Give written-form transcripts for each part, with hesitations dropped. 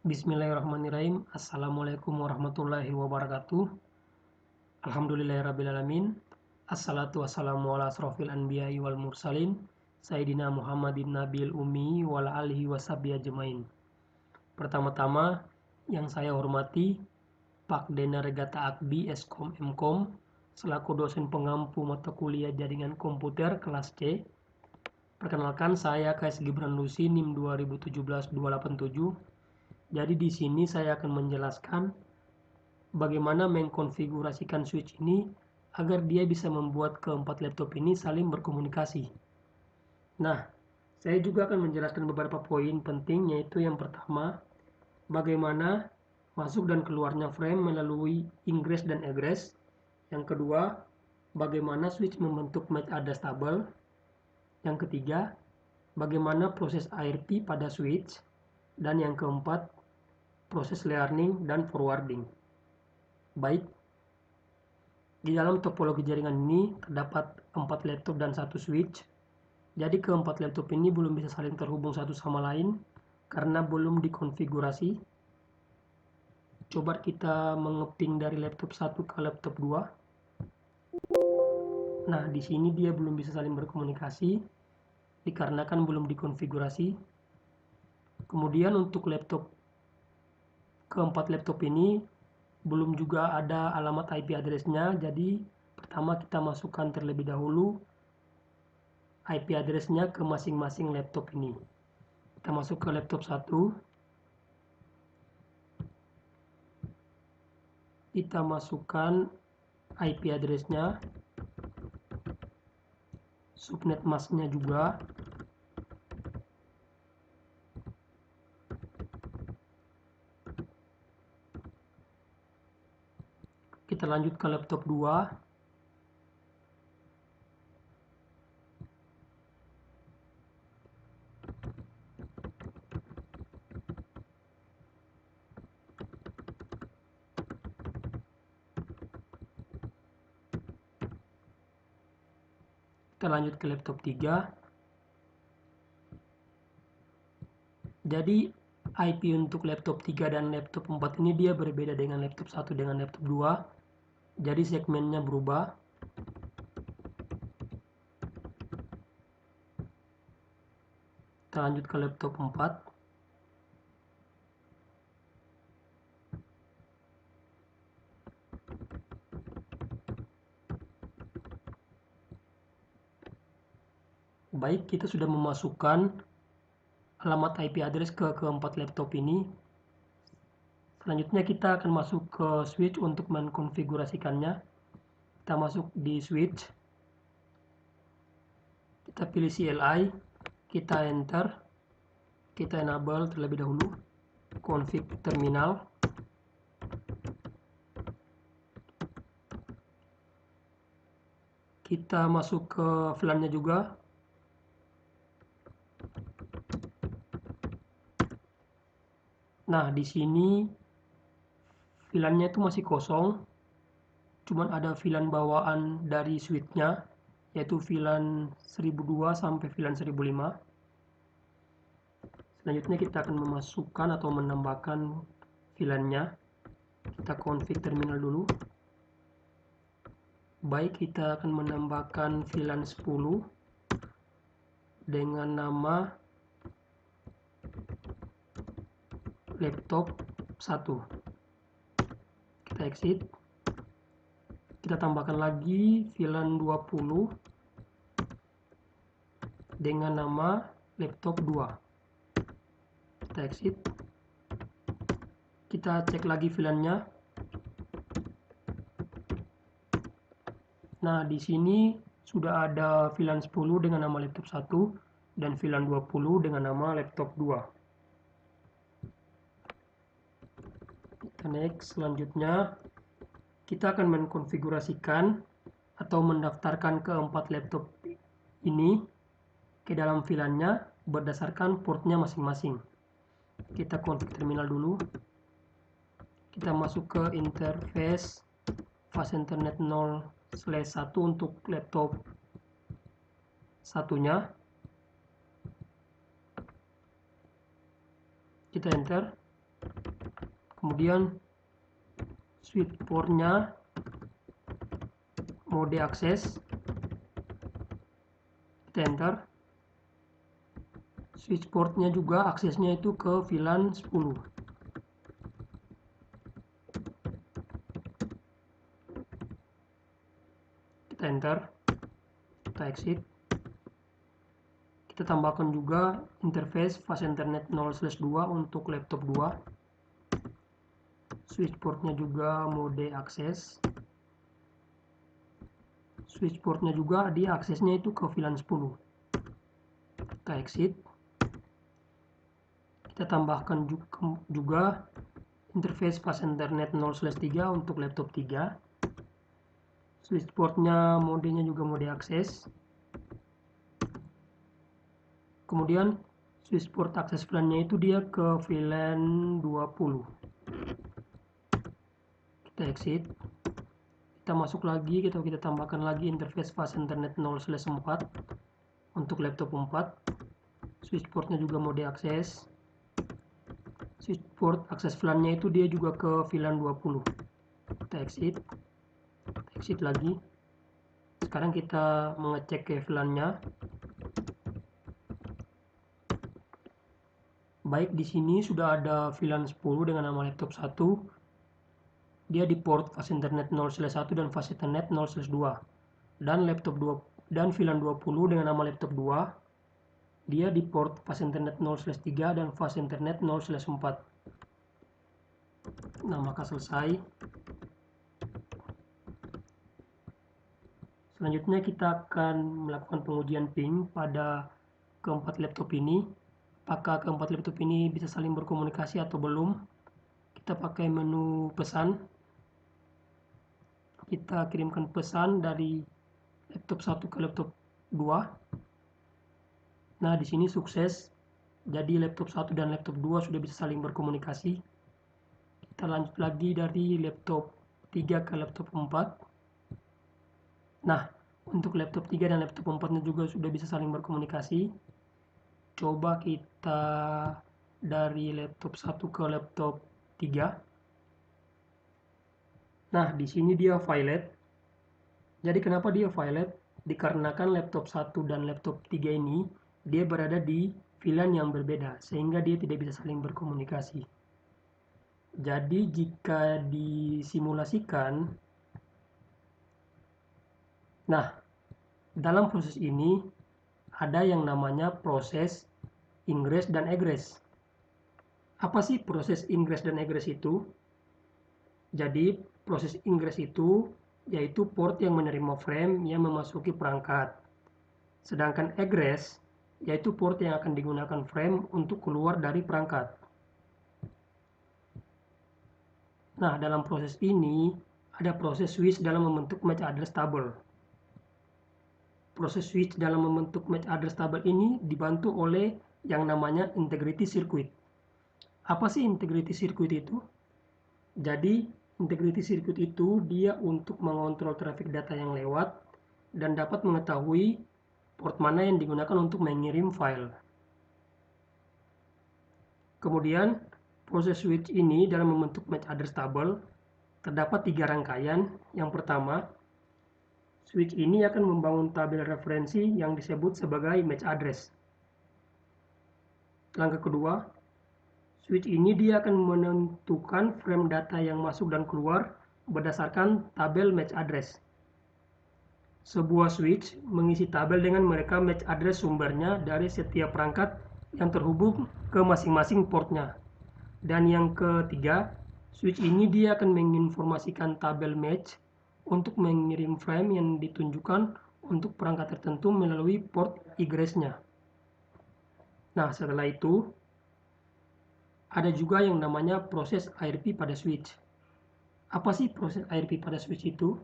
Bismillahirrahmanirrahim. Assalamualaikum warahmatullahi wabarakatuh. Alhamdulillahirrabbilalamin. Assalatu wassalamu ala asrofil anbiya'i wal mursalin Sayyidina Muhammadin nabil ummi wal alihi washabihi ajmain. Pertama-tama yang saya hormati Pak Dena Regata Akbi Eskom Mkom selaku dosen pengampu mata kuliah jaringan komputer kelas C. Perkenalkan, saya KS Gibran Lucy NIM 2017-287. Jadi di sini saya akan menjelaskan bagaimana mengkonfigurasikan switch ini agar dia bisa membuat keempat laptop ini saling berkomunikasi. Nah, saya juga akan menjelaskan beberapa poin penting, yaitu yang pertama, bagaimana masuk dan keluarnya frame melalui ingress dan egress. Yang kedua, bagaimana switch membentuk MAC adjustable. Yang ketiga, bagaimana proses ARP pada switch. Dan yang keempat, proses learning dan forwarding. Baik, di dalam topologi jaringan ini terdapat 4 laptop dan 1 switch. Jadi keempat laptop ini belum bisa saling terhubung satu sama lain karena belum dikonfigurasi. Coba kita mengeping dari laptop 1 ke laptop 2. Nah, di sini dia belum bisa saling berkomunikasi dikarenakan belum dikonfigurasi. Kemudian untuk keempat laptop ini belum juga ada alamat IP address-nya. Jadi pertama kita masukkan terlebih dahulu IP address-nya ke masing-masing laptop ini. Kita masuk ke laptop 1. Kita masukkan IP address-nya, subnet mask-nya juga. Kita lanjut ke laptop 2. Kita lanjut ke laptop 3. Jadi IP untuk laptop 3 dan laptop 4 ini dia berbeda dengan laptop 1 dengan laptop 2. Jadi segmennya berubah. Kita lanjut ke laptop 4. Baik, kita sudah memasukkan alamat IP address ke keempat laptop ini. Selanjutnya kita akan masuk ke switch untuk mengkonfigurasikannya. Kita masuk di switch. Kita pilih CLI, kita enter, kita enable terlebih dahulu config terminal. Kita masuk ke VLAN-nya juga. Nah, di sini VLAN-nya itu masih kosong. Cuman ada VLAN bawaan dari switch-nya, yaitu VLAN 1002 sampai VLAN 1005. Selanjutnya kita akan memasukkan atau menambahkan VLAN-nya. Kita config terminal dulu. Baik, kita akan menambahkan VLAN 10 dengan nama laptop 1. Kita exit. Kita tambahkan lagi VLAN 20 dengan nama laptop 2. Kita exit. Kita cek lagi VLAN-nya. Nah, di sini sudah ada VLAN 10 dengan nama laptop 1 dan VLAN 20 dengan nama laptop 2. Kita next. Selanjutnya kita akan mengkonfigurasikan atau mendaftarkan keempat laptop ini ke dalam VLAN-nya berdasarkan portnya masing-masing. Kita config terminal dulu. Kita masuk ke interface fast internet 0/1 untuk laptop satunya. Kita enter. Kemudian switch portnya mode akses, kita enter. Switch portnya juga aksesnya itu ke VLAN 10. Kita enter, kita exit. Kita tambahkan juga interface fast internet 0/2 untuk laptop 2. Switch portnya juga mode akses. Switch portnya juga di aksesnya itu ke VLAN 10. Kita exit. Kita tambahkan juga interface fast internet 0/3 untuk laptop 3. Switch portnya modenya juga mode akses. Kemudian switch port akses VLAN-nya itu dia ke VLAN 20. Kita exit. Kita masuk lagi, kita tambahkan lagi interface fast internet 0/4 untuk laptop 4. Switch portnya juga mode akses. Switch port akses VLAN-nya itu dia juga ke VLAN 20. Kita exit. Exit lagi. Sekarang kita mengecek ke VLAN-nya. Baik, di sini sudah ada VLAN 10 dengan nama laptop 1. Dia di port fast internet 0/1 dan fast internet 0/2. Dan laptop 2 dan VLAN 20 dengan nama laptop 2. Dia di port fast internet 0/3 dan fast internet 0/4. Nah, maka selesai. Selanjutnya kita akan melakukan pengujian ping pada keempat laptop ini. Apakah keempat laptop ini bisa saling berkomunikasi atau belum? Kita pakai menu pesan. Kita kirimkan pesan dari laptop 1 ke laptop 2. Nah, di sini sukses. Jadi laptop 1 dan laptop 2 sudah bisa saling berkomunikasi. Kita lanjut lagi dari laptop 3 ke laptop 4. Nah, untuk laptop 3 dan laptop 4-nya juga sudah bisa saling berkomunikasi. Coba kita dari laptop 1 ke laptop 3. Nah, di sini dia violet. Jadi kenapa dia violet? Dikarenakan laptop 1 dan laptop 3 ini dia berada di VLAN yang berbeda, sehingga dia tidak bisa saling berkomunikasi. Jadi jika disimulasikan, nah, dalam proses ini ada yang namanya proses ingress dan egress. Apa sih proses ingress dan egress itu? Jadi proses ingress itu yaitu port yang menerima frame yang memasuki perangkat. Sedangkan egress yaitu port yang akan digunakan frame untuk keluar dari perangkat. Nah, dalam proses ini ada proses switch dalam membentuk match address table. Proses switch dalam membentuk match address table ini dibantu oleh yang namanya integrity circuit. Apa sih integrity circuit itu? Jadi, integrity circuit itu dia untuk mengontrol traffic data yang lewat dan dapat mengetahui port mana yang digunakan untuk mengirim file. Kemudian, proses switch ini dalam membentuk match address table terdapat 3 rangkaian. Yang pertama, switch ini akan membangun tabel referensi yang disebut sebagai match address. Langkah kedua, switch ini dia akan menentukan frame data yang masuk dan keluar berdasarkan tabel match address. Sebuah switch mengisi tabel dengan merekam match address sumbernya dari setiap perangkat yang terhubung ke masing-masing portnya. Dan yang ketiga, switch ini dia akan menginformasikan tabel match untuk mengirim frame yang ditunjukkan untuk perangkat tertentu melalui port egress-nya. Nah, setelah itu ada juga yang namanya proses IRP pada switch. Apa sih proses IRP pada switch itu?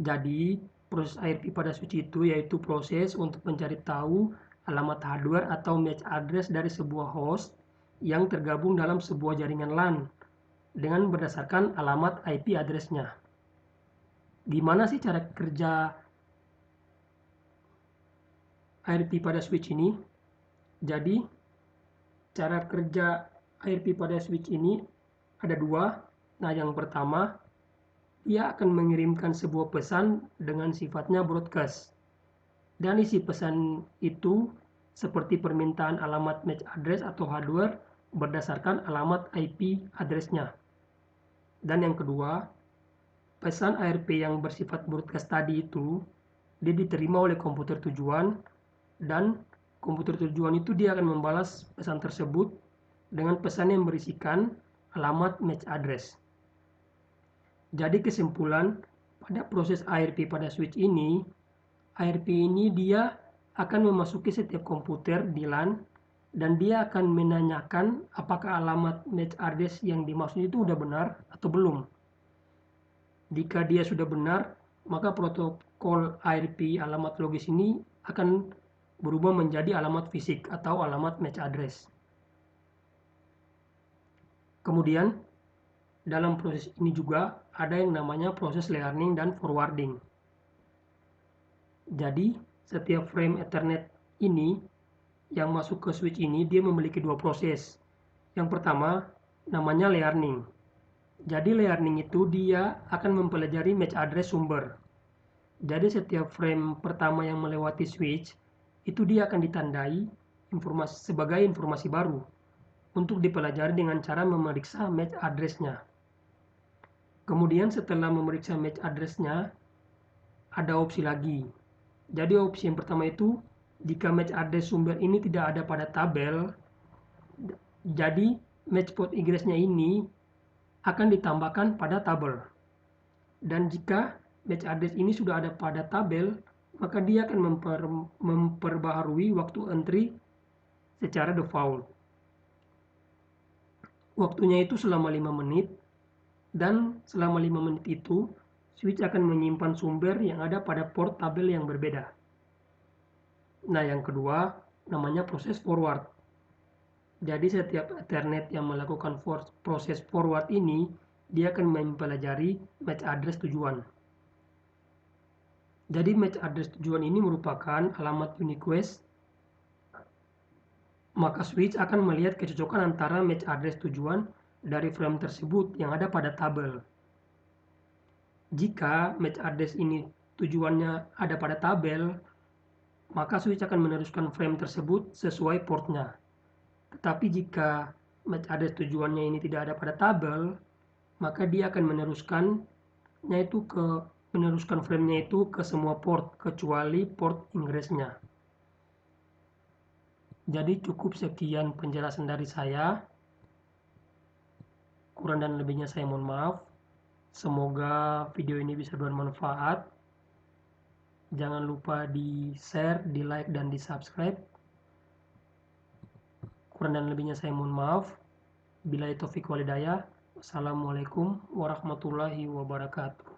Jadi, proses IRP pada switch itu yaitu proses untuk mencari tahu alamat hardware atau match address dari sebuah host yang tergabung dalam sebuah jaringan LAN dengan berdasarkan alamat IP address-nya. Gimana sih cara kerja IRP pada switch ini? Jadi, cara kerja IRP pada switch ini ada dua. Nah, yang pertama, dia akan mengirimkan sebuah pesan dengan sifatnya broadcast. Dan isi pesan itu seperti permintaan alamat MAC address atau hardware berdasarkan alamat IP address-nya. Dan yang kedua, pesan ARP yang bersifat broadcast tadi itu dia diterima oleh komputer tujuan, dan komputer tujuan itu dia akan membalas pesan tersebut dengan pesan yang berisikan alamat MAC address. Jadi kesimpulan, pada proses ARP pada switch ini, ARP ini dia akan memasuki setiap komputer di LAN, dan dia akan menanyakan apakah alamat MAC address yang dimaksud itu sudah benar atau belum. Jika dia sudah benar, maka protokol ARP alamat logis ini akan berubah menjadi alamat fisik atau alamat MAC address. Kemudian, dalam proses ini juga ada yang namanya proses learning dan forwarding. Jadi, setiap frame Ethernet ini yang masuk ke switch ini dia memiliki dua proses. Yang pertama, namanya learning. Jadi learning itu dia akan mempelajari MAC address sumber. Jadi setiap frame pertama yang melewati switch itu dia akan ditandai sebagai informasi baru untuk dipelajari dengan cara memeriksa MAC address-nya. Kemudian setelah memeriksa MAC address-nya, ada opsi lagi. Jadi opsi yang pertama itu, jika MAC address sumber ini tidak ada pada tabel, jadi match port egress-nya ini akan ditambahkan pada tabel. Dan jika match address ini sudah ada pada tabel, maka dia akan memperbaharui waktu entry secara default. Waktunya itu selama 5 menit, dan selama 5 menit itu switch akan menyimpan sumber yang ada pada port tabel yang berbeda. Nah, yang kedua namanya proses forward. Jadi setiap Ethernet yang melakukan proses forward ini, dia akan mempelajari MAC address tujuan. Jadi MAC address tujuan ini merupakan alamat unique quest. Maka switch akan melihat kecocokan antara MAC address tujuan dari frame tersebut yang ada pada tabel. Jika MAC address ini tujuannya ada pada tabel, maka switch akan meneruskan frame tersebut sesuai portnya. Tetapi jika MAC address tujuannya ini tidak ada pada tabel, maka dia akan meneruskan frame-nya itu ke semua port kecuali port ingress-nya. Jadi cukup sekian penjelasan dari saya. Kurang dan lebihnya saya mohon maaf. Semoga video ini bisa bermanfaat. Jangan lupa di share, di like, dan di subscribe. Kurang dan lebihnya saya mohon maaf. Billahi taufiq wal hidayah. Wassalamualaikum warahmatullahi wabarakatuh.